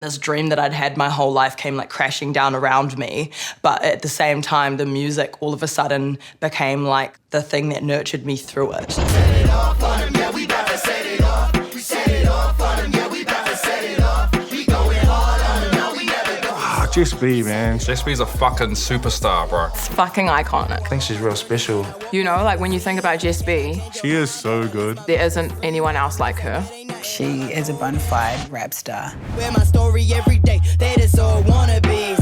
This dream that I'd had my whole life came like crashing down around me. But at the same time, the music all of a sudden became like the thing that nurtured me through it. Set it off on him, yeah, we about to set it off. We set it off on him, yeah, we about to set it off. We going hard on him, no, we never go. Jess B, man. Jess B's a fucking superstar, bro. It's fucking iconic. I think she's real special. You know, like when you think about Jess B, She is so good. there isn't anyone else like her. She is a bona fide rap star. Wear my story every day, they just all wannabes.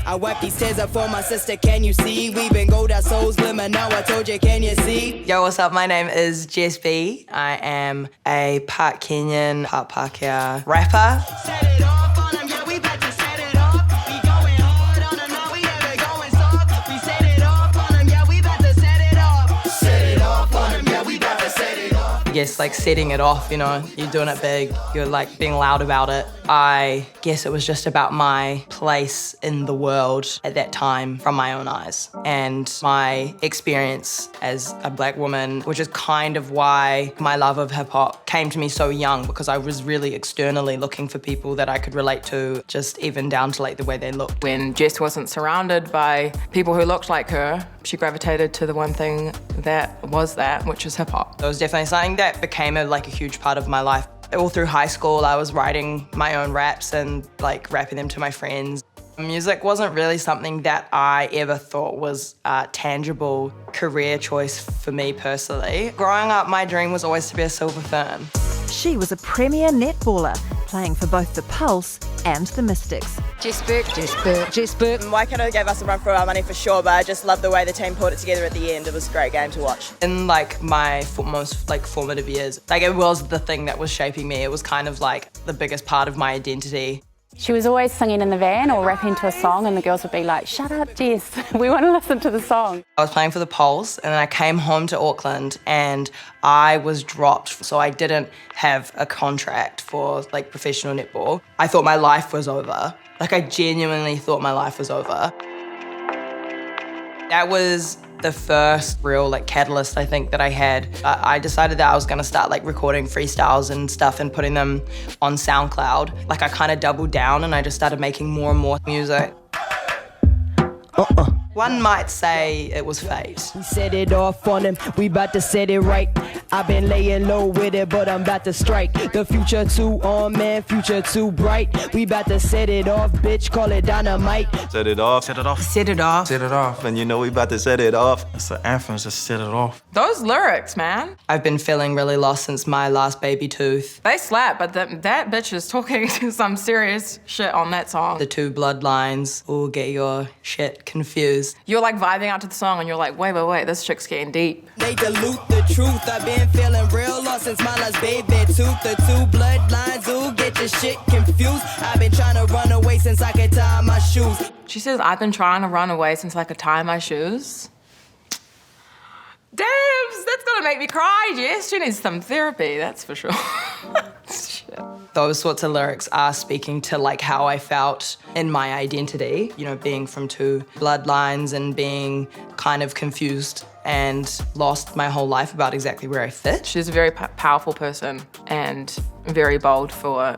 I wipe these tears up for my sister, can you see? We've been gold, our souls glimmer, now I told you, can you see? Yo, what's up? My name is Jess B. I am a part-Kenyan, part-Pākehā rapper. Set it off on him, yeah, we about to set it off. We going hard on him, no, we never going soft. We set it off on him, yeah, we about to set it off. Set it off on him, yeah, we about to set it off. I guess like setting it off, you know, you're doing it big, you're like being loud about it. I guess it was just about my place in the world at that time from my own eyes and my experience as a black woman, which is kind of why my love of hip hop came to me so young, because I was really externally looking for people that I could relate to, just even down to like the way they looked. When Jess wasn't surrounded by people who looked like her, she gravitated to the one thing that was that, which is hip hop. It was definitely something that became a huge part of my life. All through high school, I was writing my own raps and like rapping them to my friends. Music wasn't really something that I ever thought was a tangible career choice for me personally. Growing up, my dream was always to be a Silver Fern. She was a premier netballer, playing for both the Pulse and the Mystics. Jess Bourke, Jess Bourke, Jess Bourke. Waikato gave us a run for our money for sure, but I just love the way the team pulled it together at the end. It was a great game to watch. In like my most like formative years, like it was the thing that was shaping me. It was kind of like the biggest part of my identity. She was always singing in the van or rapping to a song, and the girls would be like, "Shut up, Jess, we want to listen to the song." I was playing for the Pulse and then I came home to Auckland and I was dropped, so I didn't have a contract for like professional netball. I thought my life was over. Like I genuinely thought my life was over. That was the first real like catalyst I think that I had. I decided that I was gonna start like recording freestyles and stuff and putting them on SoundCloud. Like I kind of doubled down and I just started making more and more music. One might say it was fate. We set it off on him, we about to set it right. I've been laying low with it, but I'm about to strike. The future too on, man, future too bright. We about to set it off, bitch, call it dynamite. Set it off. Set it off. Set it off. Set it off. And you know we about to set it off. It's the anthem, just set it off. Those lyrics, man, I've been feeling really lost since my last baby tooth. they slap, but that bitch is talking some serious shit on that song. The two bloodlines will get your shit confused. You're like vibing out to the song and you're like, wait, this chick's getting deep. They dilute the truth, I've been feeling real lost since my last baby tooth. The two bloodlines, ooh, get your shit confused. I've been trying to run away since I could tie my shoes. She says, I've been trying to run away since I could tie my shoes. Damn, that's gonna make me cry, Jess. She needs some therapy, that's for sure. Shit. Those sorts of lyrics are speaking to like how I felt in my identity, you know, being from two bloodlines and being kind of confused and lost my whole life about exactly where I fit. She's a very powerful person and very bold for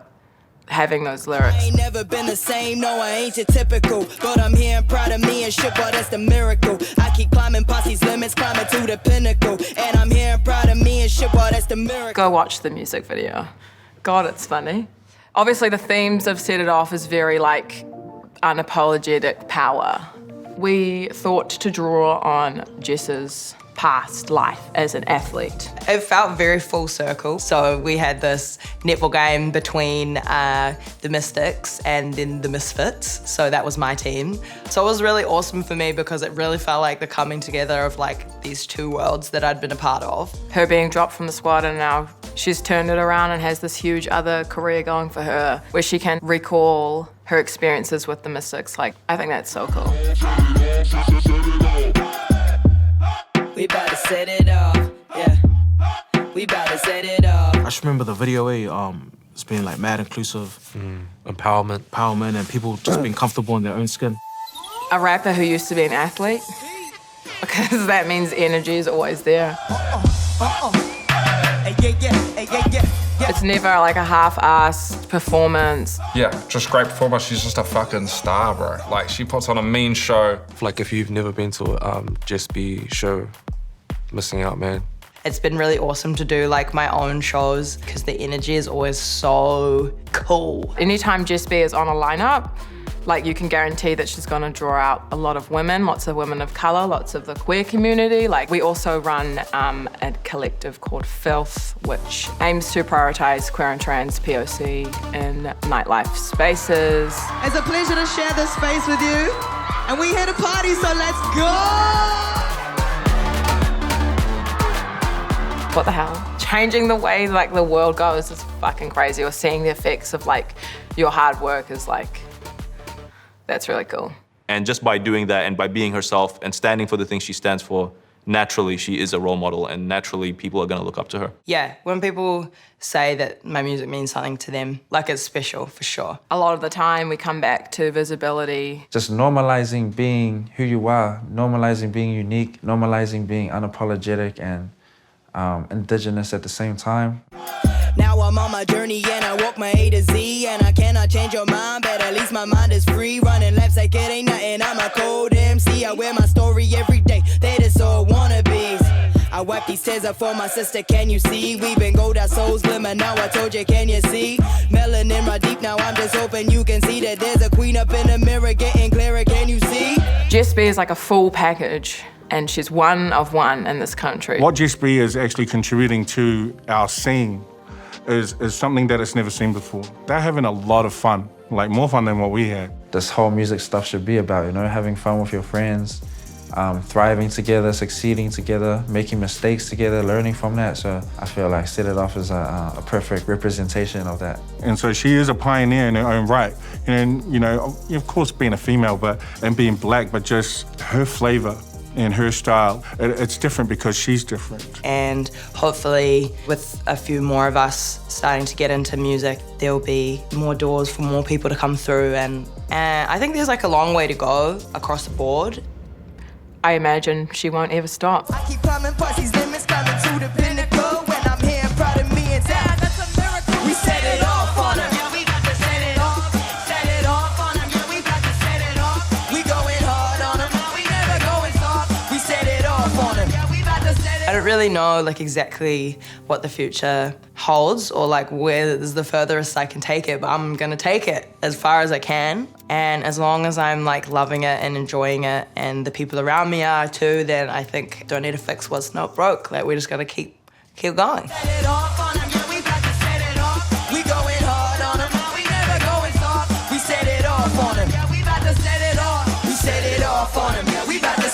having those lyrics. I ain't never been the same, no, I ain't your typical. But I'm here and proud of me and shit, but that's the miracle. I keep climbing past these limits, climbing to the pinnacle. And I'm here and proud of me and shit, but that's the miracle. Go watch the music video. God, it's funny. Obviously, the themes of Set It Off is very like unapologetic power. We thought to draw on Jess's past life as an athlete. It felt very full circle. So we had this netball game between the Mystics and then the Misfits. So that was my team. So it was really awesome for me because it really felt like the coming together of like these two worlds that I'd been a part of. Her being dropped from the squad and now she's turned it around and has this huge other career going for her where she can recall her experiences with the Mystics. Like, I think that's so cool. We about to set it off, yeah. We about to set it off. I just remember the video, it's being like mad inclusive. Empowerment and people just being comfortable in their own skin. A rapper who used to be an athlete, because that means energy is always there. Hey, yeah, hey, yeah, yeah. It's never like a half-assed performance. Yeah, just great performance. She's just a fucking star, bro. Like, she puts on a mean show. Like, if you've never been to a Jess B show, missing out, man. It's been really awesome to do like my own shows because the energy is always so cool. Anytime Jess B is on a lineup, like you can guarantee that she's gonna draw out a lot of women, lots of women of color, lots of the queer community. Like we also run a collective called Filth, which aims to prioritize queer and trans POC in nightlife spaces. It's a pleasure to share this space with you. And we here to party, so let's go! What the hell? Changing the way like the world goes is fucking crazy. Or seeing the effects of like your hard work is like, that's really cool. And just by doing that and by being herself and standing for the things she stands for, naturally she is a role model and naturally people are gonna look up to her. Yeah, when people say that my music means something to them, like it's special for sure. A lot of the time we come back to visibility. Just normalizing being who you are, normalizing being unique, normalizing being unapologetic and indigenous at the same time. Now I'm on my journey and I walk my A to Z and I cannot change your mind, but at least my mind is free. Running laps like it ain't nothing, I'm a cold MC. I wear my story every day, they just all wannabes. I wipe these tears up for my sister, can you see? We've been gold, our souls glimmer, now I told you, can you see? Melanin right deep, now I'm just hoping you can see that there's a queen up in the mirror getting clearer, can you see? Jess B is like a full package. And she's one of one in this country. What Jess B is actually contributing to our scene is something that it's never seen before. They're having a lot of fun, like more fun than what we had. This whole music stuff should be about, you know, having fun with your friends, thriving together, succeeding together, making mistakes together, learning from that. So I feel like Set It Off is a perfect representation of that. And so she is a pioneer in her own right. And, you know, of course being a female and being black, but just her flavor and her style, it's different because she's different. And hopefully with a few more of us starting to get into music, there'll be more doors for more people to come through. And I think there's like a long way to go across the board. I imagine she won't ever stop. I keep climbing past these limits, climbing to the pinnacle. When I'm here, I'm proud of me and dad, that's a miracle. We set it off on them. Yeah, we got to set it off. Set it off on them. Yeah, we got to set it off. We going hard on them. We never going soft. We set it off on them. Yeah, we got to set it. I don't really know like exactly what the future holds or like where is the furthest I can take it, but I'm gonna take it as far as I can. And as long as I'm like loving it and enjoying it and the people around me are too, then I think don't need to fix what's not broke. Like we're just gonna keep going. Set it off on them. Yeah, we got to set it off. We going hard on them. We never going soft. We set it off on them. Yeah, we about to set it off. We set it off on them. Yeah, we about to